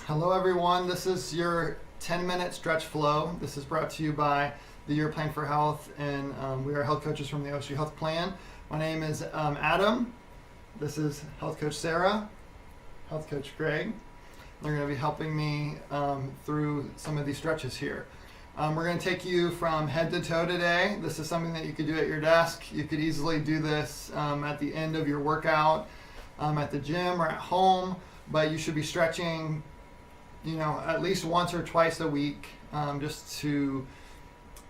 Hello everyone, this is your 10-minute stretch flow. This is brought to you by the Your Plan for Health, and we are health coaches from the OSU Health Plan. My name is Adam. This is Health Coach Sarah, Health Coach Greg. They're going to be helping me through some of these stretches here. We're going to take you from head to toe today. This is something that you could do at your desk. You could easily do this at the end of your workout, at the gym or at home, but you should be stretching at least once or twice a week, just to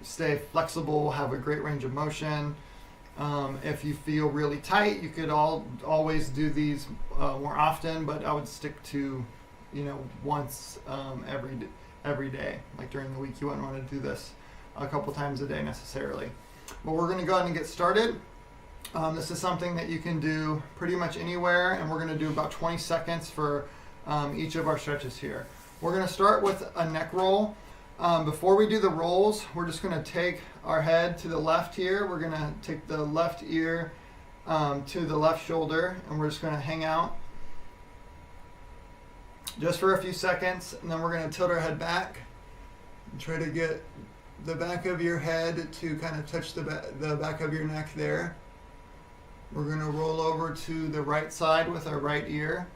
stay flexible, have a great range of motion. If you feel really tight, you could always do these more often, but I would stick to, once every day. Like during the week, you wouldn't want to do this a couple times a day necessarily. But we're going to go ahead and get started. This is something that you can do pretty much anywhere, and we're going to do about 20 seconds for each of our stretches here. We're going to start with a neck roll. Before we do the rolls, we're just going to take our head to the left here. We're going to take the left ear to the left shoulder, and we're just going to hang out just for a few seconds, and then we're going to tilt our head back and try to get the back of your head to kind of touch the back of your neck there. We're going to roll over to the right side with our right ear.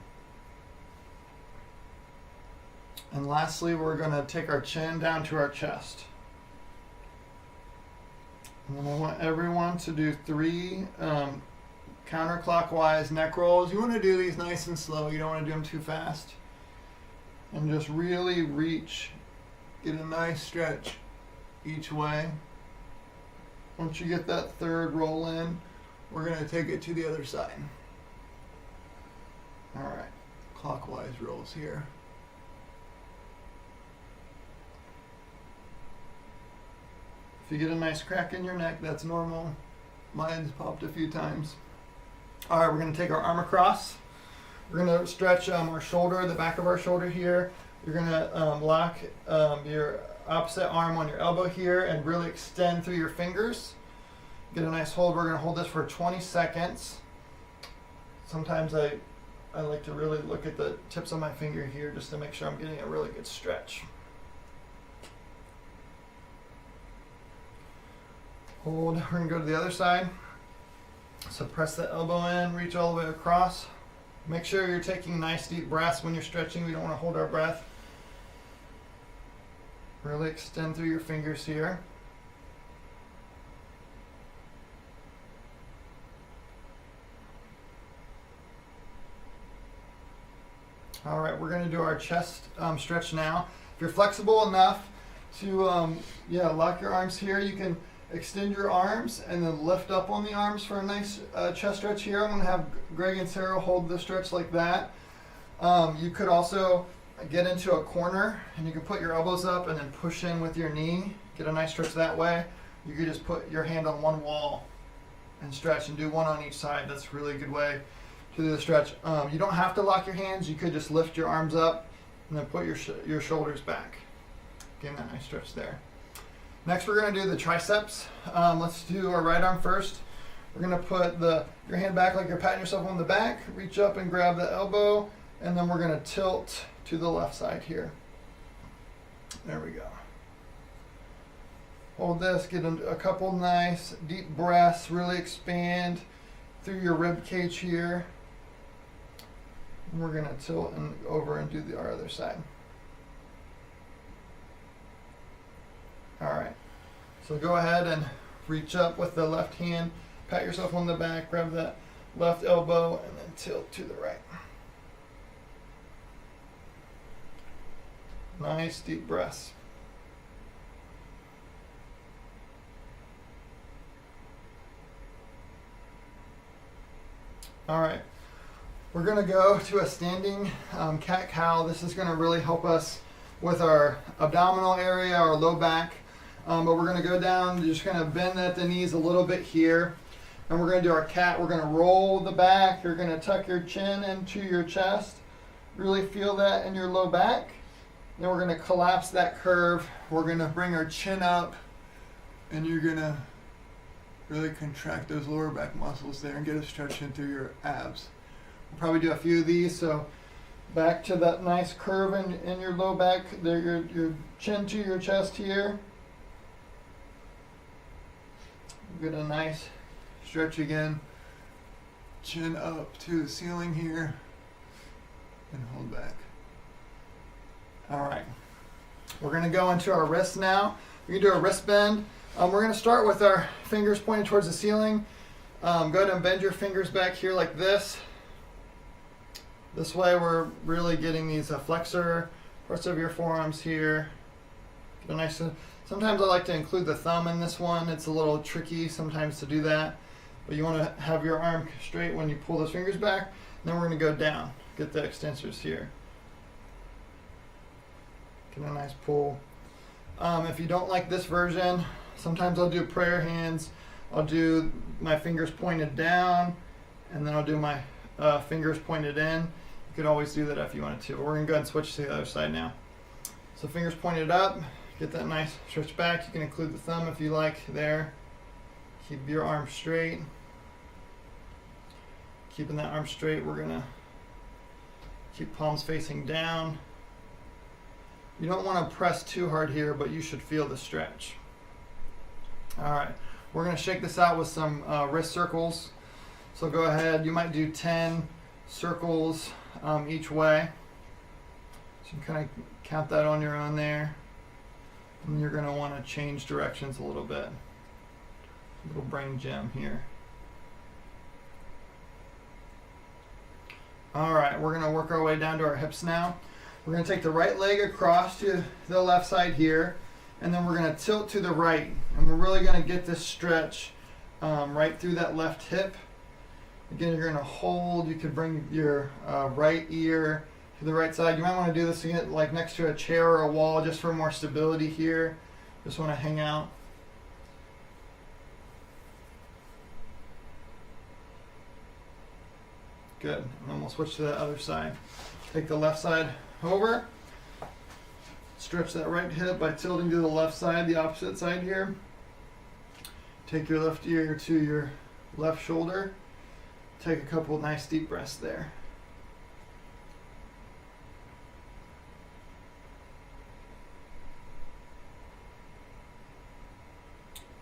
And lastly, we're going to take our chin down to our chest. And then I want everyone to do 3 counterclockwise neck rolls. You want to do these nice and slow. You don't want to do them too fast. And just really reach, get a nice stretch each way. Once you get that third roll in, we're going to take it to the other side. All right, clockwise rolls here. If you get a nice crack in your neck, that's normal. Mine's popped a few times. All right, we're going to take our arm across. We're going to stretch our shoulder, the back of our shoulder here. You're going to lock your opposite arm on your elbow here and really extend through your fingers. Get a nice hold. We're going to hold this for 20 seconds. Sometimes I like to really look at the tips of my finger here just to make sure I'm getting a really good stretch. Hold. We're going to go to the other side. So press the elbow in, reach all the way across. Make sure you're taking nice deep breaths when you're stretching. We don't want to hold our breath. Really extend through your fingers here. All right, we're going to do our chest stretch now. If you're flexible enough to lock your arms here, you can extend your arms and then lift up on the arms for a nice chest stretch here. I'm going to have Greg and Sarah hold the stretch like that. You could also get into a corner and you can put your elbows up and then push in with your knee. Get a nice stretch that way. You could just put your hand on one wall and stretch and do one on each side. That's a really good way to do the stretch. You don't have to lock your hands. You could just lift your arms up and then put your shoulders back. Getting that nice stretch there. Next, we're going to do the triceps. Let's do our right arm first. We're going to put your hand back like you're patting yourself on the back. Reach up and grab the elbow, and then we're going to tilt to the left side here. There we go. Hold this. Get a couple nice deep breaths. Really expand through your rib cage here. And we're going to tilt and over and do our other side. All right, so go ahead and reach up with the left hand, pat yourself on the back, grab that left elbow, and then tilt to the right. Nice deep breaths. All right, we're going to go to a standing cat-cow. This is going to really help us with our abdominal area, our low back. But we're going to go down, just kind of bend at the knees a little bit here. And we're going to do our cat. We're going to roll the back. You're going to tuck your chin into your chest. Really feel that in your low back. Then we're going to collapse that curve. We're going to bring our chin up. And you're going to really contract those lower back muscles there and get a stretch in through your abs. We'll probably do a few of these, so back to that nice curve in your low back, there, your chin to your chest here. Get a nice stretch again. Chin up to the ceiling here and hold back. All right, we're gonna go into our wrists now. We can do a wrist bend. We're gonna start with our fingers pointed towards the ceiling. Go ahead and bend your fingers back here like this. This way we're really getting these flexor parts of your forearms here. Get a nice, sometimes I like to include the thumb in this one. It's a little tricky sometimes to do that. But you want to have your arm straight when you pull those fingers back. And then we're going to go down. Get the extensors here. Get a nice pull. If you don't like this version, sometimes I'll do prayer hands. I'll do my fingers pointed down, and then I'll do my fingers pointed in. You could always do that if you wanted to. We're going to go ahead and switch to the other side now. So fingers pointed up. Get that nice stretch back. You can include the thumb if you like there. Keep your arm straight. Keeping that arm straight, we're gonna keep palms facing down. You don't want to press too hard here, but you should feel the stretch. All right, we're gonna shake this out with some wrist circles. So go ahead, you might do 10 circles each way. So you can kind of count that on your own there. And you're gonna want to change directions a little bit. A little brain gym here. All right, we're gonna work our way down to our hips now. We're gonna take the right leg across to the left side here, and then we're gonna tilt to the right. And we're really gonna get this stretch right through that left hip. Again, you're gonna hold. You could bring your right ear to the right side. You might wanna do this again, like next to a chair or a wall, just for more stability here. Just wanna hang out. Good, and then we'll switch to the other side. Take the left side over. Stretch that right hip by tilting to the left side, the opposite side here. Take your left ear to your left shoulder. Take a couple nice deep breaths there.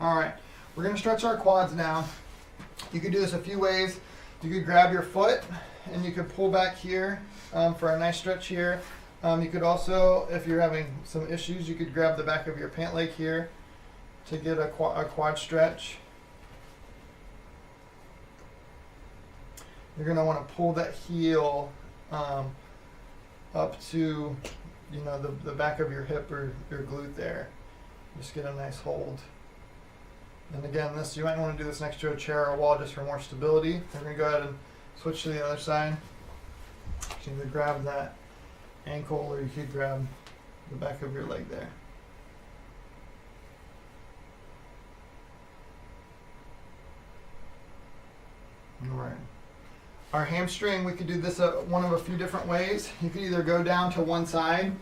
All right, we're gonna stretch our quads now. You can do this a few ways. You could grab your foot and you could pull back here for a nice stretch here. You could also, if you're having some issues, you could grab the back of your pant leg here to get a quad stretch. You're going to want to pull that heel up to, you know, the back of your hip or your glute there. Just get a nice hold. And again, this, you might want to do this next to a chair or a wall just for more stability. We're going to go ahead and switch to the other side. You can either grab that ankle or you could grab the back of your leg there. All right. Our hamstring, we could do this one of a few different ways. You could either go down to one side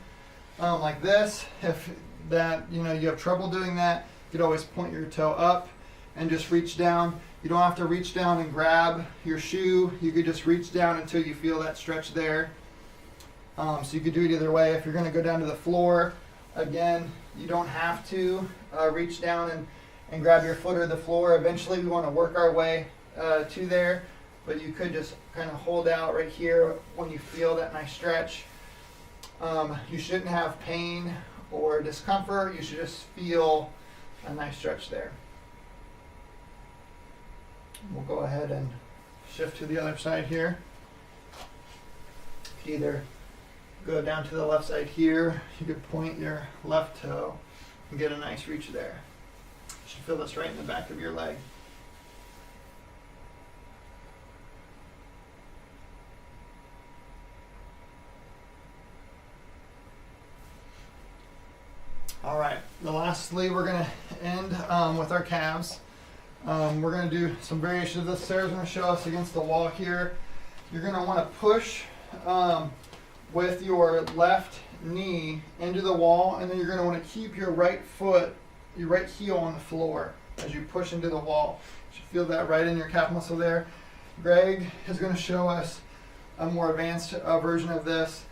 like this. If that, you know, you have trouble doing that, you could always point your toe up and just reach down. You don't have to reach down and grab your shoe. You could just reach down until you feel that stretch there. So you could do it either way. If you're going to go down to the floor, again, you don't have to reach down and grab your foot or the floor. Eventually we want to work our way to there, but you could just kind of hold out right here when you feel that nice stretch. You shouldn't have pain or discomfort. You should just feel a nice stretch there. We'll go ahead and shift to the other side here. You could either go down to the left side here. You could point your left toe and get a nice reach there. You should feel this right in the back of your leg. All right, lastly, we're going to end with our calves. We're going to do some variation of this. Sarah's going to show us against the wall here. You're going to want to push with your left knee into the wall, and then you're going to want to keep your right foot, your right heel on the floor as you push into the wall. You should feel that right in your calf muscle there. Greg is going to show us a more advanced version of this.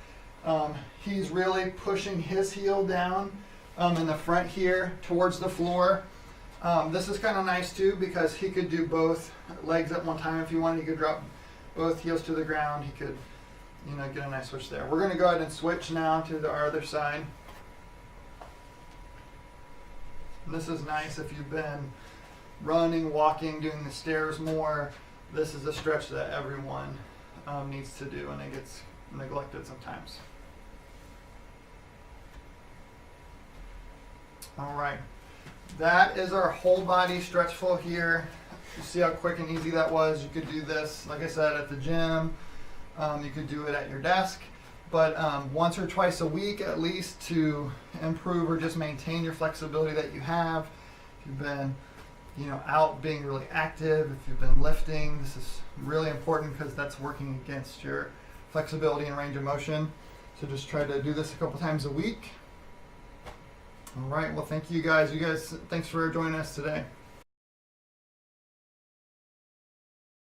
He's really pushing his heel down in the front here towards the floor. This is kind of nice too because he could do both legs at one time if he wanted. He could drop both heels to the ground. He could, get a nice switch there. We're going to go ahead and switch now to our other side. And this is nice if you've been running, walking, doing the stairs more. This is a stretch that everyone needs to do, and it gets neglected sometimes. All right, that is our whole body stretch flow here. You see how quick and easy that was. You could do this, like I said, at the gym. You could do it at your desk, but once or twice a week at least to improve or just maintain your flexibility that you have. If you've been out being really active, if you've been lifting, this is really important because that's working against your flexibility and range of motion. So just try to do this a couple times a week. All right, well, thank you guys. Thanks for joining us today.